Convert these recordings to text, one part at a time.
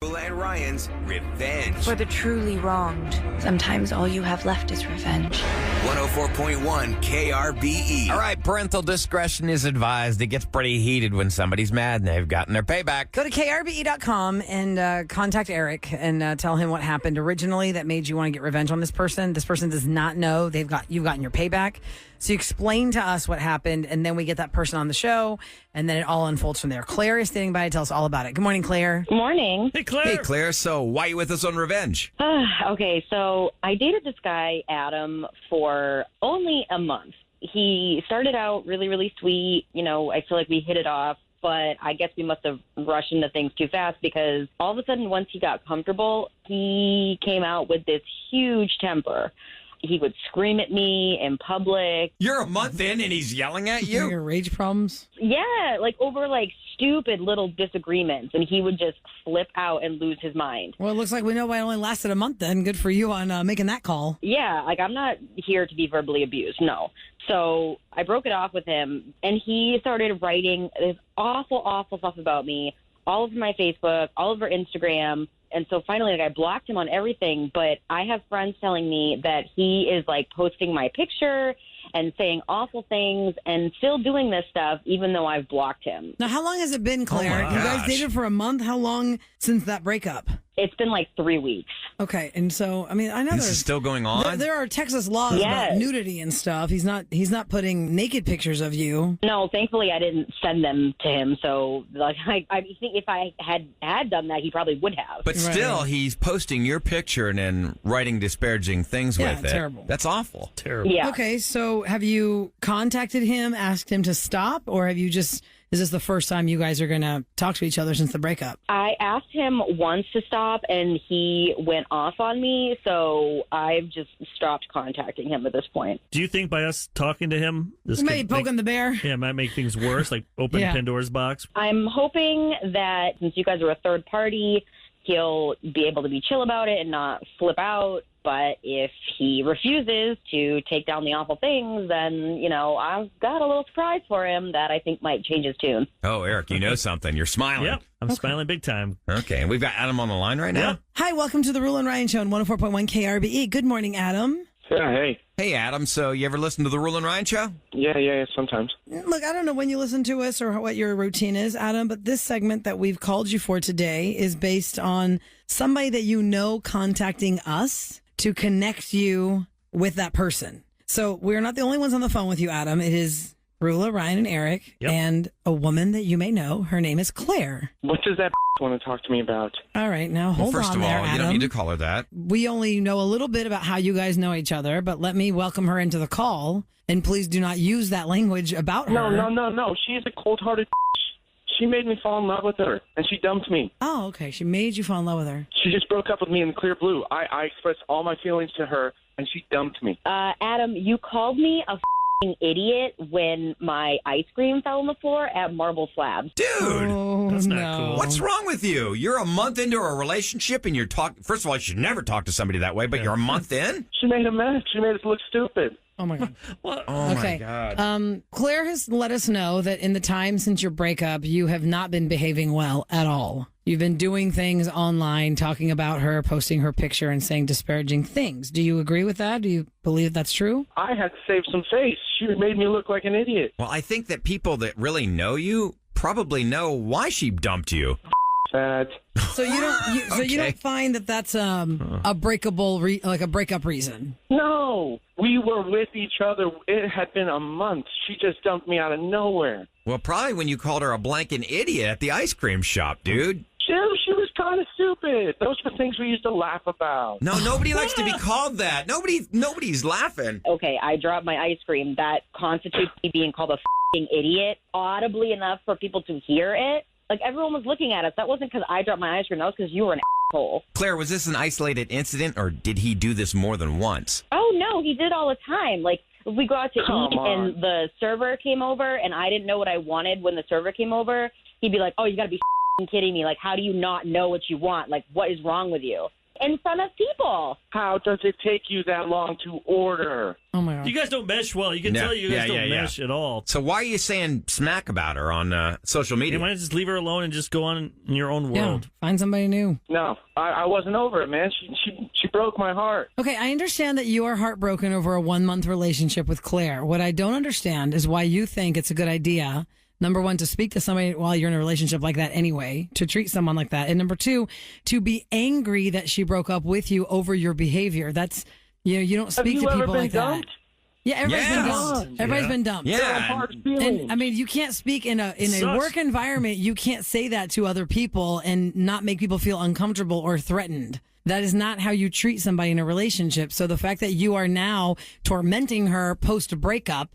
Roula and Ryan's Revenge. For the truly wronged, sometimes all you have left is revenge. 104.1 KRBE. All right, parental discretion is advised. It gets pretty heated when somebody's mad and they've gotten their payback. Go to krbe.com and contact Eric and tell him what happened originally that made you want to get revenge on this person. This person does not know you've gotten your payback. So you explain to us what happened, and then we get that person on the show, and then it all unfolds from there. Claire is standing by to tell us all about it. Good morning, Claire. Good morning. Hey, Claire. Hey, Claire. So why are you with us on Revenge? Okay, so I dated this guy, Adam, for only a month. He started out really, really sweet. You know, I feel like we hit it off, but I guess we must have rushed into things too fast because all of a sudden, once he got comfortable, he came out with this huge temper. He would scream at me in public. You're a month in and he's yelling at you? Your rage problems? Yeah, like over like stupid little disagreements, and he would just flip out and lose his mind. Well, it looks like we know why it only lasted a month then. Good for you on making that call. Yeah, like I'm not here to be verbally abused, no. So I broke it off with him, and he started writing this awful, awful stuff about me all over my Facebook, all over Instagram. And so finally, like, I blocked him on everything, but I have friends telling me that he is, like, posting my picture and saying awful things and still doing this stuff, even though I've blocked him. Now, how long has it been, Claire? Oh, you guys gosh. dated for a month? How long since that breakup? It's been, like, 3 weeks. Okay, and so, I mean, I know This is still going on? There are Texas laws about nudity and stuff. He's not putting naked pictures of you. No, thankfully I didn't send them to him. So, like, I think if I had done that, he probably would have. But still, he's posting your picture and then writing disparaging things with it. Terrible. That's awful. Terrible. Yeah. Okay, so have you contacted him, asked him to stop, or have you just... Is this the first time you guys are going to talk to each other since the breakup? I asked him once to stop, and he went off on me, so I've just stopped contacting him at this point. Do you think by us talking to him, this Maybe could poking the bear? Yeah, it might make things worse, like open Pandora's box? I'm hoping that since you guys are a third party, he'll be able to be chill about it and not flip out. But if he refuses to take down the awful things, then, you know, I've got a little surprise for him that I think might change his tune. Oh, Eric, you know something. You're smiling. Yep, I'm smiling big time. Okay, and we've got Adam on the line right now. Yeah. Hi, welcome to the Roula and Ryan Show on 104.1 KRBE. Good morning, Adam. Yeah, hey. Hey, Adam, so you ever listen to the Roula and Ryan Show? Yeah, sometimes. Look, I don't know when you listen to us or what your routine is, Adam, but this segment that we've called you for today is based on somebody that you know contacting us to connect you with that person. So we're not the only ones on the phone with you, Adam. It is Roula, Ryan, and Eric, and a woman that you may know. Her name is Claire. What does that want to talk to me about? All right, now hold First on of there, all, Adam. you don't need to call her that. We only know a little bit about how you guys know each other, but let me welcome her into the call, and please do not use that language about her. No. She's a cold-hearted. She made me fall in love with her, and she dumped me. Oh, okay. She made you fall in love with her. She just broke up with me in clear blue. I expressed all my feelings to her, and she dumped me. Adam, you called me a f***ing idiot when my ice cream fell on the floor at Marble Slabs. Dude! Oh, That's not no. cool. What's wrong with you? You're a month into a relationship and you're talking... First of all, you should never talk to somebody that way, but you're a month in? She made a mess. She made us look stupid. Oh, my God. Oh, Okay. my God. Claire has let us know that in the time since your breakup, you have not been behaving well at all. You've been doing things online, talking about her, posting her picture, and saying disparaging things. Do you agree with that? Do you believe that's true? I had to save some face. She made me look like an idiot. Well, I think that people that really know you probably know why she dumped you. That. So you don't find that that's a breakable like a breakup reason? No. We were with each other. It had been a month. She just dumped me out of nowhere. Well, probably when you called her a blanking idiot at the ice cream shop, dude. She was kind of stupid. Those were things we used to laugh about. No, nobody likes to be called that. Nobody's laughing. Okay, I dropped my ice cream. That constitutes me being called a f***ing idiot audibly enough for people to hear it. Like, everyone was looking at us. That wasn't because I dropped my ice cream. That was because you were an asshole. Claire, was this an isolated incident, or did he do this more than once? Oh, no, he did all the time. Like, if we go out to Come eat on. and the server came over and I didn't know what I wanted when the server came over, he'd be like, oh, you got to be f***ing kidding me. Like, how do you not know what you want? Like, what is wrong with you? in front of people. How does it take you that long to order? Oh my god. You guys don't mesh well. You can Yeah, tell you guys yeah, don't yeah. mesh at all. So why are you saying smack about her on social You media? might just leave her alone and just go on in your own Yeah, world. find somebody new. No, I wasn't over it, man. She broke my heart. Okay, I understand that you are heartbroken over a 1-month relationship with Claire. What I don't understand is why you think it's a good idea, number one, to speak to somebody while you're in a relationship like that anyway, to treat someone like that. And number two, to be angry that she broke up with you over your behavior. That's, you don't speak Have to you ever people been like dumped? that. Yeah, everybody's been Yes. dumped. Everybody's been dumped. Yeah. Hard feelings. And I mean, you can't speak in a Sucks. work environment. You can't say that to other people and not make people feel uncomfortable or threatened. That is not how you treat somebody in a relationship. So the fact that you are now tormenting her post breakup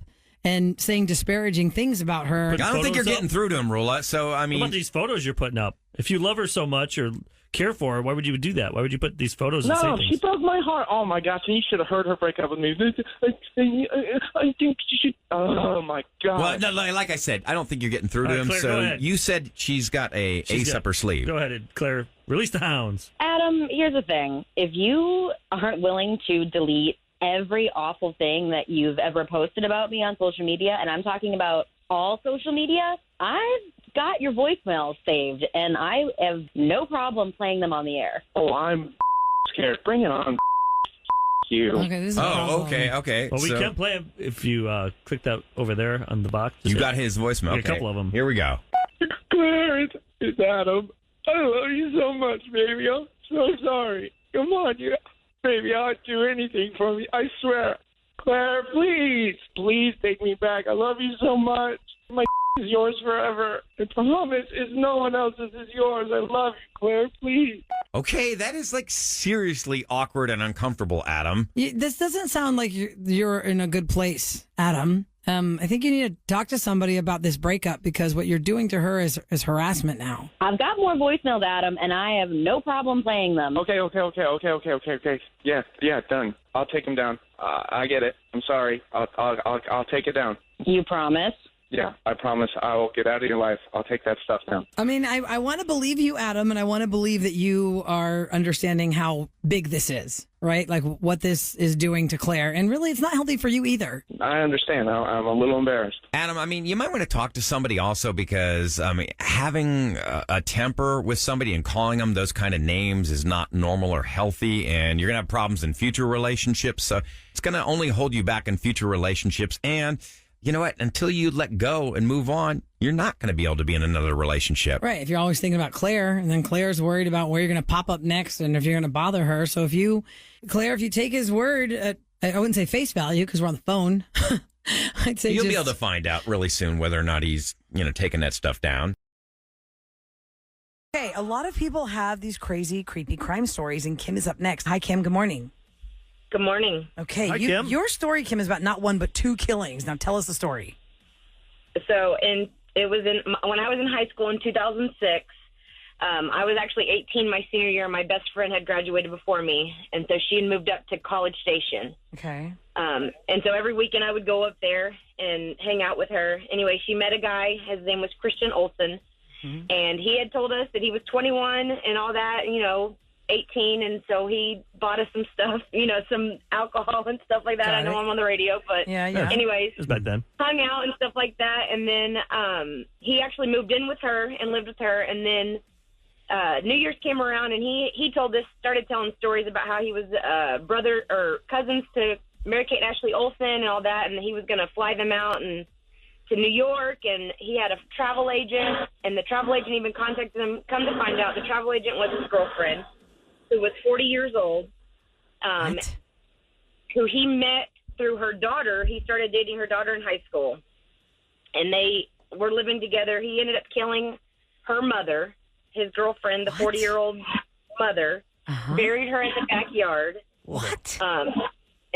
and saying disparaging things about her. I don't think you're Photos up? getting through to him, Roula. So, I What mean, about these photos you're putting up? If you love her so much or care for her, why would you do that? Why would you put these photos and say No, things? she broke my heart. Oh my gosh! And you should have heard her break up with me. I think you should. Oh my god! well, no, like I said, I don't think you're getting through to All right, him. Claire, go So ahead. you said she's got a She's ace got- up her sleeve. Go ahead, Claire. Release the hounds. Adam, here's the thing. If you aren't willing to delete every awful thing that you've ever posted about me on social media, and I'm talking about all social media, I've got your voicemails saved, and I have no problem playing them on the air. Oh, I'm scared. Bring it on. You. Okay, this is a Oh, problem. okay. Well, we So can play it if you click that over there on the box. you got his voicemail. Yeah, a Okay. couple of 'em. Here we go. Claire, it's Adam. I love you so much, baby. I'm so sorry. Come on, baby. I'll do anything for me. I swear. Claire, please take me back. I love you so much. My is yours forever. I promise it's no one else's. It's yours. I love you, Claire. Please. Okay, that is like seriously awkward and uncomfortable, Adam. This doesn't sound like you're in a good place, Adam. I think you need to talk to somebody about this breakup because what you're doing to her is harassment now. I've got more voicemails, Adam, and I have no problem playing them. Okay. Yeah, done. I'll take him down. I get it. I'm sorry. I'll take it down. You promise? Yeah, I promise I will get out of your life. I'll take that stuff down. I mean, I want to believe you, Adam, and I want to believe that you are understanding how big this is, right? Like what this is doing to Claire. And really, it's not healthy for you either. I understand. I'm a little embarrassed. Adam, I mean, you might want to talk to somebody also because having a temper with somebody and calling them those kind of names is not normal or healthy, and you're going to have problems in future relationships. So it's going to only hold you back in future relationships. And you know what? Until you let go and move on, you're not going to be able to be in another relationship. Right. If you're always thinking about Claire, and then Claire's worried about where you're going to pop up next and if you're going to bother her. So if you take his word at, I wouldn't say face value because we're on the phone. I'd say You'll be just- able to find out really soon whether or not he's, taking that stuff down. Okay, a lot of people have these crazy, creepy crime stories, and Kim is up next. Hi, Kim. Good morning. Good morning. Okay, Hi, Kim. your story, Kim, is about not one but 2 killings. Now, tell us the story. So, it was when I was in high school in 2006. I was actually 18 my senior year. My best friend had graduated before me, and so she had moved up to College Station. Okay. And so every weekend I would go up there and hang out with her. Anyway, she met a guy. His name was Christian Olson, and he had told us that he was 21 and all that, 18, and so he bought us some stuff, some alcohol and stuff like that. Got I know it. I'm on the radio, but Yeah. anyways, It was back then. hung out and stuff like that. And then he actually moved in with her and lived with her. And then New Year's came around, and he started telling stories about how he was brother or cousins to Mary Kate and Ashley Olsen and all that, and he was going to fly them out and to New York, and he had a travel agent, and the travel agent even contacted him. Come to find out, the travel agent was his girlfriend, who was 40 years old, What? who he met through her daughter. He started dating her daughter in high school, and they were living together. He ended up killing her mother, his girlfriend, the 40-year-old mother, buried her in the backyard. What?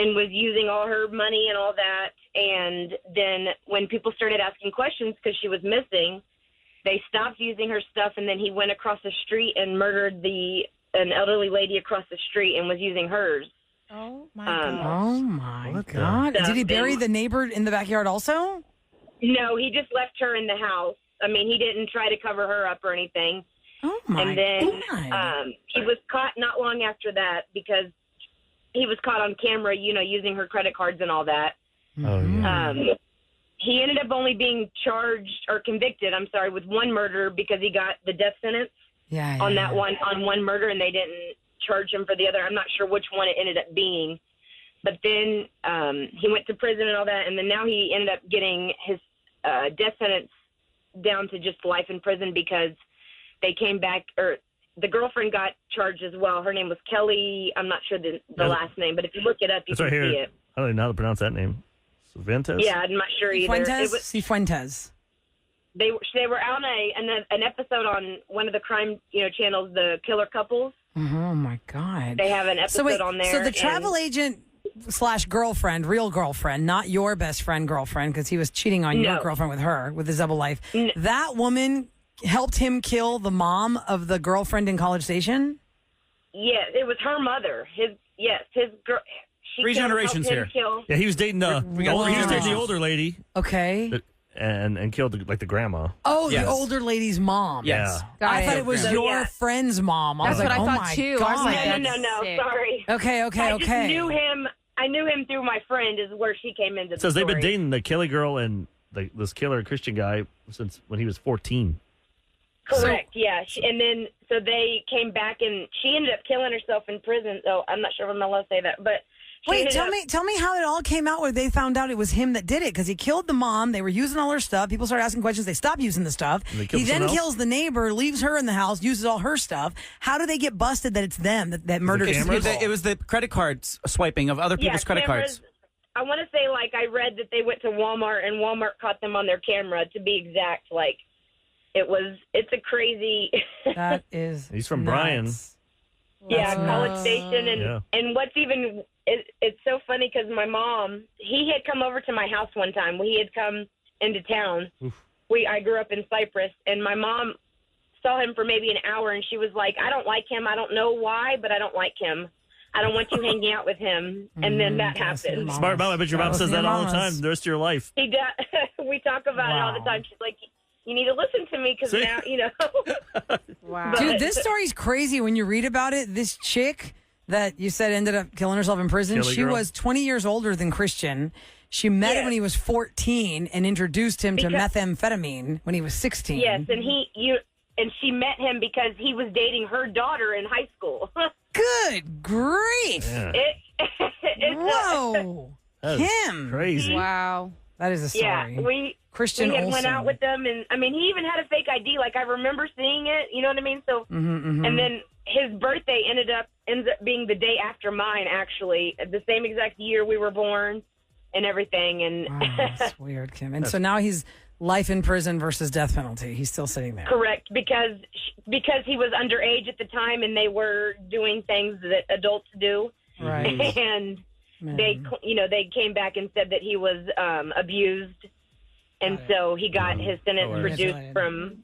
And was using all her money and all that. And then when people started asking questions because she was missing, they stopped using her stuff, and then he went across the street and murdered an elderly lady across the street and was using hers. Oh, my God. the- Did he bury the neighbor in the backyard also? No, he just left her in the house. I mean, he didn't try to cover her up or anything. Oh, my And then God. he was caught not long after that because he was caught on camera, using her credit cards and all that. Oh, yeah. He ended up only being charged or convicted, with one murder because he got the death sentence on one murder, and they didn't charge him for the other. I'm not sure which one it ended up being. But then he went to prison and all that, and then now he ended up getting his death sentence down to just life in prison because they came back, or the girlfriend got charged as well. Her name was Kelly. I'm not sure the last name, but if you look it up, you can see it. I don't even know how to pronounce that name. Cervantes? Yeah, I'm not sure either. Cifuentes. They were on an episode on one of the crime channels, the Killer Couples. Oh, my God. They have an episode on there. So the travel agent / girlfriend, real girlfriend, not your best friend girlfriend, because he was cheating on your girlfriend with her, with his double life. That woman helped him kill the mom of the girlfriend in College Station? Yes, it was her mother. His girl. Three generations here. Yeah, he was dating the older lady. Okay. And killed the grandma. Oh, the older lady's mom. Yes. Yeah. I thought it was your friend's mom. I was That's like, what I oh thought my too. God. I was like, No, sorry. Okay. I just knew him. I knew him through my friend is where she came into the It says story. they've been dating the Kelly girl and this killer Christian guy since when he was 14. Correct, yeah. And then, so they came back, and she ended up killing herself in prison. So I'm not sure if I'm allowed to say that, but wait, tell me how it all came out where they found out it was him that did it, because he killed the mom. They were using all her stuff. People started asking questions. They stopped using the stuff. He then kills the neighbor, leaves her in the house, uses all her stuff. How do they get busted that it's them that murdered people? It was the credit cards swiping of other people's credit cards. I want to say, I read that they went to Walmart, and Walmart caught them on their camera, to be exact. It's a crazy. That is. He's from nuts. Bryan. Yeah, College Station. And what's even, it's so funny because my mom, he had come over to my house one time. He had come into town. I grew up in Cyprus, and my mom saw him for maybe an hour, and she was like, I don't like him. I don't know why, but I don't like him. I don't want you hanging out with him. And then that happened. Smart mom. I bet your mom says that all the time the rest of your life. He does. We talk about it all the time. She's like, you need to listen to me because now, Wow. Dude, this story's crazy when you read about it. This chick that you said ended up killing herself in prison, she was 20 years older than Christian. She met him when he was 14 and introduced him to methamphetamine when he was 16. Yes, and she met him because he was dating her daughter in high school. Good grief. Yeah. Whoa. Him. Crazy. Wow. That is a story. Yeah, Christian we had Olsen. went out with them, and he even had a fake ID. I remember seeing it. You know what I mean? So, and then his birthday ends up being the day after mine. Actually, the same exact year we were born, and everything. And wow, that's weird, Kim. And so now he's life in prison versus death penalty. He's still sitting there. Correct, because he was underage at the time, and they were doing things that adults do. Right. And they came back and said that he was abused. And so he got his sentence reduced from,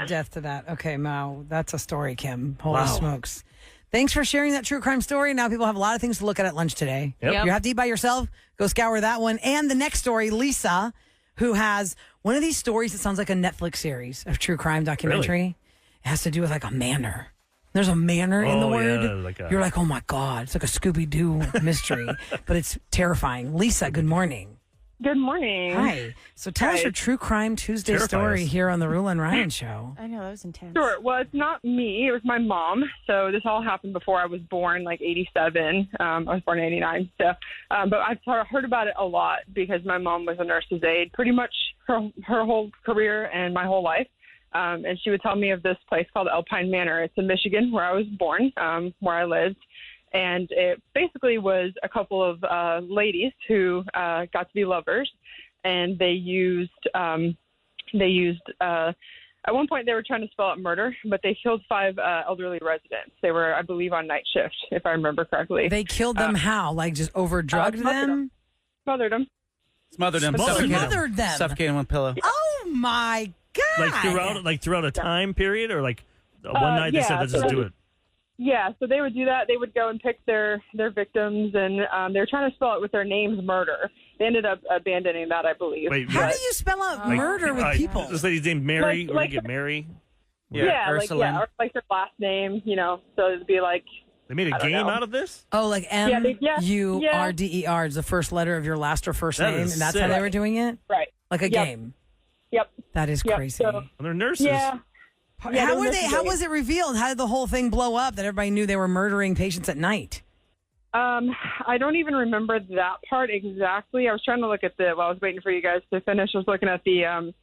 death to that. Okay, Mao, that's a story, Kim. Holy smokes. Thanks for sharing that true crime story. Now people have a lot of things to look at lunch today. Yep. You have to eat by yourself. Go scour that one. And the next story, Lisa, who has one of these stories that sounds like a Netflix series of true crime documentary. Really? It has to do with a manor. There's a manor in the word. You're like, oh my God, it's like a Scooby-Doo mystery, but it's terrifying. Lisa, good morning. Good morning. Hi. So tell us your True Crime Tuesday story here on the Roula and Ryan Show. I know, that was intense. Sure. Well, it's not me. It was my mom. So this all happened before I was born, 87. I was born in 89. So, but I've heard about it a lot because my mom was a nurse's aide pretty much her whole career and my whole life. And she would tell me of this place called Alpine Manor. It's in Michigan, where I was born, where I lived. And it basically was a couple of ladies who got to be lovers, and they used at one point they were trying to spell out murder, but they killed 5 elderly residents. They were, I believe, on night shift, if I remember correctly. They killed them how? Just over-drugged them? Smothered them. Smothered them. Smothered them. Suffocated them with pillow. Oh my God! Throughout a time period, or one night they said, let's just do it. Yeah, so they would do that. They would go and pick their victims, and they were trying to spell it with their names, murder. They ended up abandoning that, I believe. Wait, how do you spell out murder with people? This lady's named Mary. We're going to get Mary. Yeah, Ursuline. or like their last name, so it'd be like. They made a game out of this? Oh, like MURDER is the first letter of your last or first That name, is and that's sick. how they were doing it? Right. Like a game. Yep. That is Yep. crazy. So, Well, they're nurses. yeah. How was it revealed? How did the whole thing blow up that everybody knew they were murdering patients at night? I don't even remember that part exactly. I was trying to look at while I was waiting for you guys to finish. I was looking at the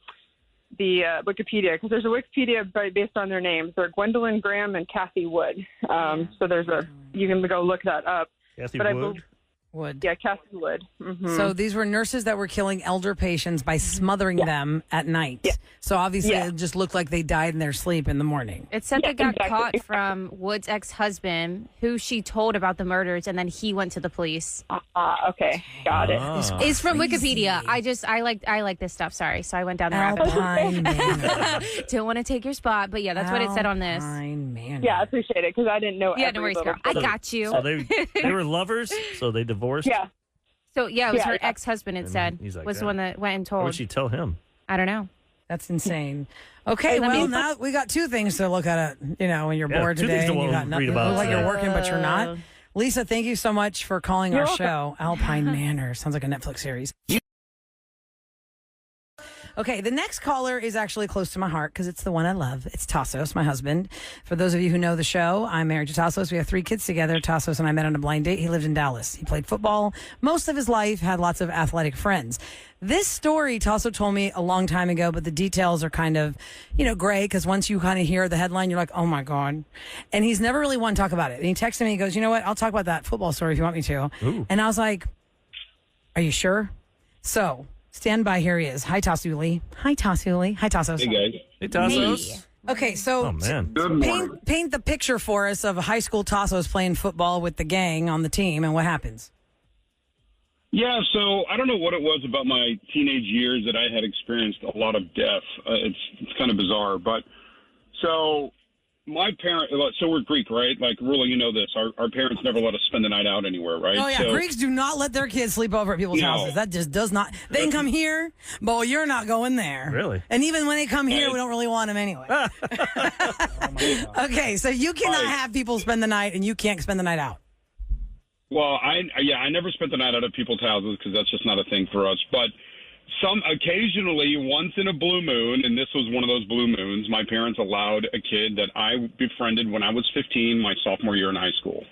Wikipedia, because there's a Wikipedia based on their names. They're Gwendolyn Graham and Kathy Wood. So you can go look that up. Kathy But Wood? Wood. Yeah, Kathy Wood. Mm-hmm. So these were nurses that were killing elder patients by smothering them at night. Yeah. So obviously Yeah. it just looked like they died in their sleep in the morning. It said they got exactly. caught from Wood's ex-husband, who she told about the murders, and then he went to the police. Okay, got it. It's from Crazy. Wikipedia. I like this stuff. Sorry, so I went down the rabbit hole. Alpine Manor. Don't want to take your spot, but yeah, that's what it said on this. Alpine Manor. Yeah, I appreciate it, because I didn't know. Yeah, every no worries, little girl. I bit. got you. So they were lovers, so they divorced? Yeah. So yeah, it was Yeah, her yeah. ex-husband. It And said he's like, was the yeah. one that went and Why would told. she tell him? I don't know. That's insane. Okay, Let well, me- now we got two things to look at, when you're Yeah, bored two today things to and you got nothing. read about Look like you're today. working, but you're not. Lisa, thank you so much for calling our show, Alpine Manor. Sounds like a Netflix series. Okay, the next caller is actually close to my heart because it's the one I love. It's Tassos, my husband. For those of you who know the show, I'm married to Tassos. We have 3 kids together. Tassos and I met on a blind date. He lived in Dallas. He played football most of his life, had lots of athletic friends. This story Tasso told me a long time ago, but the details are kind of, gray because once you kind of hear the headline, you're like, oh my God. And he's never really wanted to talk about it. And he texted me, he goes, you know what? I'll talk about that football story if you want me to. Ooh. And I was like, are you sure? So stand by. Here he is. Hi, Tassuli. Hi, Tassuli. Hi, Tassos. Hey, guys. Hey, Tassos. Okay, so Oh, man. Good morning. paint the picture for us of a high school Tassos playing football with the gang on the team and what happens. Yeah, so I don't know what it was about my teenage years that I had experienced a lot of death. It's kind of bizarre, but so my parents. So we're Greek, right? Like, Roula, you know this. Our parents never let us spend the night out anywhere, right? Oh yeah, So, Greeks do not let their kids sleep over at people's No. houses. That just does not. They can come here, but you're not going there. Really? And even when they come here, we don't really want them anyway. Okay, so you cannot Right. have people spend the night, and you can't spend the night out. Well, I never spent the night out at people's houses because that's just not a thing for us. But occasionally, once in a blue moon, and this was one of those blue moons, my parents allowed a kid that I befriended when I was 15, my sophomore year in high school.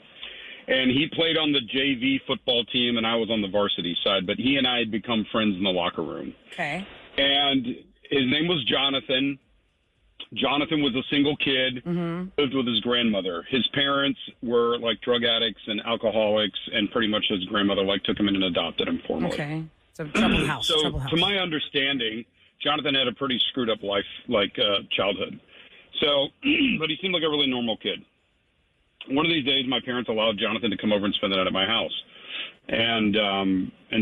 And he played on the JV football team, and I was on the varsity side. But he and I had become friends in the locker room. Okay. And his name was Jonathan. Jonathan was a single kid, lived with his grandmother. His parents were like drug addicts and alcoholics, and pretty much his grandmother took him in and adopted him formally. Okay. So troubled house. So, troubled house. to my understanding, Jonathan had a pretty screwed up life, childhood. So, but he seemed like a really normal kid. One of these days, my parents allowed Jonathan to come over and spend the night at my house, and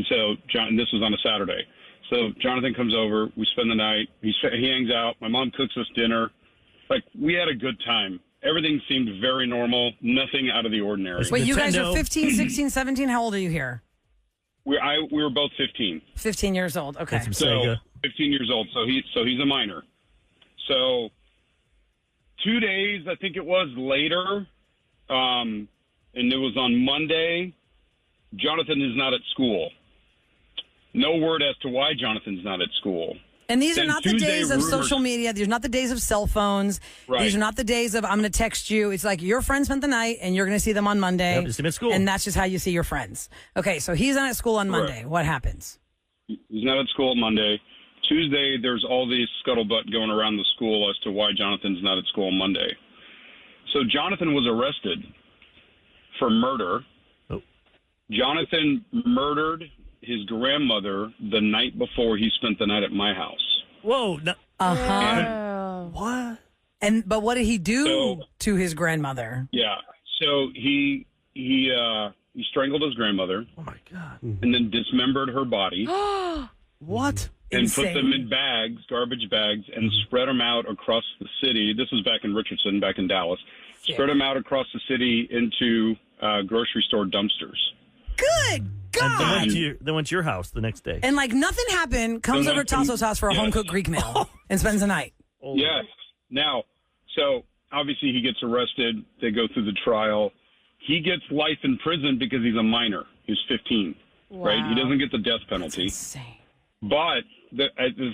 so this was on a Saturday. So Jonathan comes over, we spend the night, he hangs out, my mom cooks us dinner. Like, we had a good time. Everything seemed very normal, nothing out of the ordinary. Wait, you guys are Nintendo. 15, 16, 17? How old are you here? We were both 15. 15 years old. Okay. Some So Sega. 15 years old, so he's a minor. So 2 days, I think it was, later, and it was on Monday, Jonathan is not at school. No word as to why Jonathan's not at school. And these are Then not the Tuesday, days of rumors- social media. These are not the days of cell phones. Right. These are not the days of I'm going to text you. It's like your friend spent the night and you're going to see them on Monday. Yep, you see them at school. And that's just how you see your friends. Okay, so he's not at school on Correct. Monday. What happens? He's not at school on Monday. Tuesday, there's all these scuttlebutt going around the school as to why Jonathan's not at school on Monday. So Jonathan was arrested for murder. Oh. Jonathan murdered his grandmother the night before he spent the night at my house. Whoa. No, Uh-huh. what? But what did he do So- to his grandmother? Yeah. So he strangled his grandmother Oh, my God. and then dismembered her body What? and Insane. put them in bags, garbage bags, and spread them out across the city. This was back in Richardson, back in Dallas. Spread them out across the city into grocery store dumpsters. Good God. Then went to your house the next day. And like nothing happened, comes So over to nothing- Tasso's house for a yes. home-cooked Greek meal and spends the night. Yes. Now, So obviously he gets arrested. They go through the trial. He gets life in prison because he's a minor. He's 15, right? He doesn't get the death penalty. That's insane. But the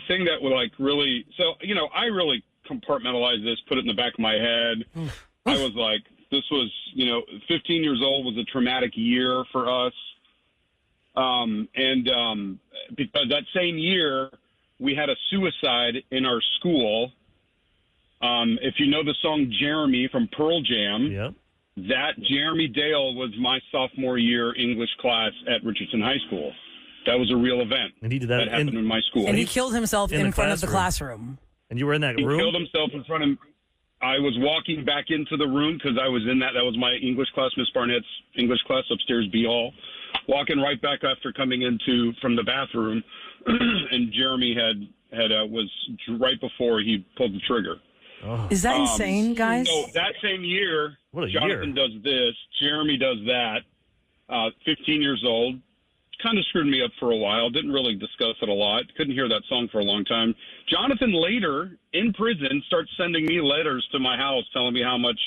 thing that would like really, so, I really compartmentalized this, put it in the back of my head. I was like, this was, 15 years old was a traumatic year for us. Because that same year we had a suicide in our school. If you know the song Jeremy from Pearl Jam, that Jeremy Dale was my sophomore year English class at Richardson High School. That was a real event. And he did that happened in my school. And he killed himself in front of the classroom. And you were in that room? He killed himself in front of. I was walking back into the room because I was in that. That was my English class, Miss Barnett's English class upstairs, B Hall. Walking right back after coming from the bathroom, and Jeremy was right before he pulled the trigger. Oh. Is that insane, guys? So that same year, Jonathan does this, Jeremy does that. 15 years old. Kind of screwed me up for a while. Didn't really discuss it a lot. Couldn't hear that song for a long time. Jonathan later, in prison, starts sending me letters to my house telling me how much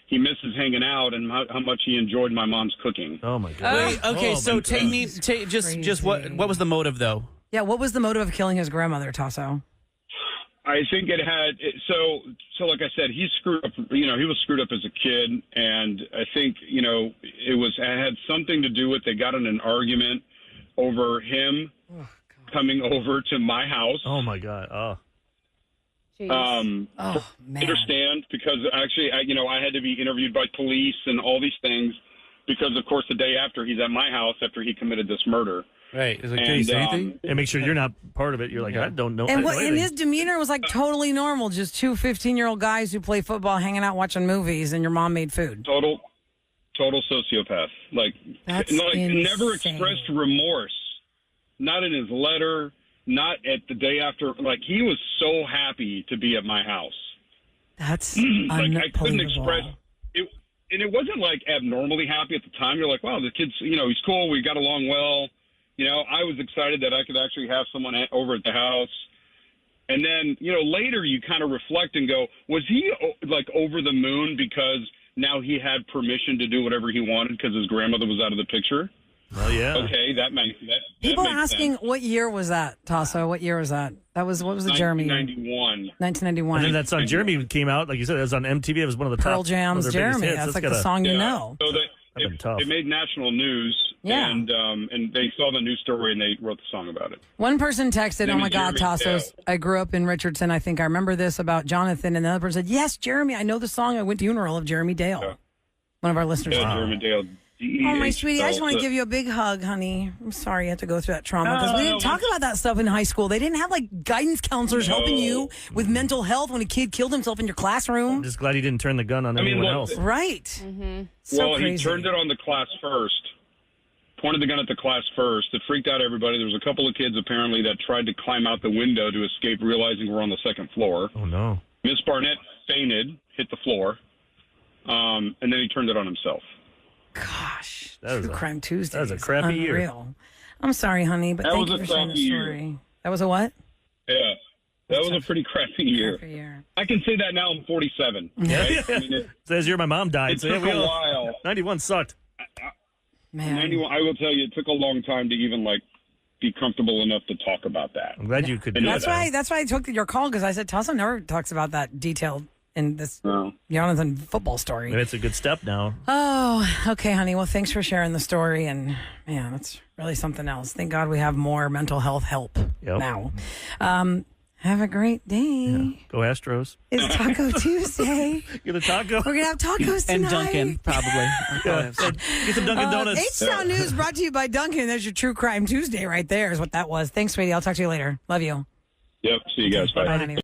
he misses hanging out and how much he enjoyed my mom's cooking. Oh, my God. Wait, okay, so just what was the motive, though? Yeah, what was the motive of killing his grandmother, Tasso? I think it had so like I said, he screwed up. He was screwed up as a kid, and I think it had something to do with they got in an argument over him coming over to my house. Oh my God! Oh, man. Understand because actually, I had to be interviewed by police and all these things because, of course, the day after he's at my house after he committed this murder. Right. Is it can you say anything? And make sure you're not part of it. You're like, I don't know. And his demeanor was like totally normal. Just two 15-year-old guys who play football, hanging out, watching movies, and your mom made food. Total sociopath. Never expressed remorse. Not in his letter. Not at the day after. Like he was so happy to be at my house. That's like I couldn't express it, and it wasn't like abnormally happy at the time. You're like, wow, the kid's he's cool. We got along well. I was excited that I could actually have someone over at the house. And then, later you kind of reflect and go, was he like over the moon because now he had permission to do whatever he wanted because his grandmother was out of the picture? Well, yeah. Okay, that makes that. People that are makes asking, sense. what year was that, Tasso? What year was that? What was the Jeremy year? 1991. 1991. And then that song Jeremy came out, like you said, it was on MTV. It was one of the Pearl top Jam's one of their biggest Jeremy. hits. That's like the song you know. So it made national news. Yeah. And they saw the news story and they wrote the song about it. One person texted, Name oh my is God, Jeremy Tassos, Dale. I grew up in Richardson. I think I remember this about Jonathan. And the other person said, yes, Jeremy, I know the song. I went to funeral of Jeremy Dale. Yeah. One of our listeners. Yeah, Jeremy Dale. Oh, my sweetie, I just want to give you a big hug, honey. I'm sorry you had to go through that trauma. Because we didn't talk about that stuff in high school. They didn't have, guidance counselors helping you with mental health when a kid killed himself in your classroom. I'm just glad he didn't turn the gun on anyone else. Right. Mm-hmm. So crazy. He turned it on the class first. Pointed the gun at the class first. It freaked out everybody. There was a couple of kids, apparently, that tried to climb out the window to escape, realizing we're on the second floor. Oh, no. Miss Barnett fainted, hit the floor, and then he turned it on himself. Gosh, That was True Crime Tuesday. that was a crappy year. Unreal. I'm sorry, honey, but That thank was you a for sharing the crappy year. story. That was a what? Yeah, that was a pretty crappy year. Crappy year. I can say that now I'm 47. Yeah. Right? I mean, Says year my mom died. it So, yeah, took we a all- while. 91 sucked. Man. 91, I will tell you, it took a long time to even be comfortable enough to talk about that. I'm glad you could do That's that. why I took your call, because I said Tasso never talks about that detailed in this No. Jonathan football story. Maybe it's a good step now. Oh, okay, honey. Well, thanks for sharing the story. And man, that's really something else. Thank God we have more mental health help now. Have a great day. Go Astros. It's Taco Tuesday. Get a taco. We're going to have tacos tonight. And Dunkin', probably. Yeah. Get some Dunkin' Donuts. H-Town News brought to you by Dunkin'. There's your True Crime Tuesday right there is what that was. Thanks, sweetie. I'll talk to you later. Love you. Yep. See you guys. Bye. Bye, honey.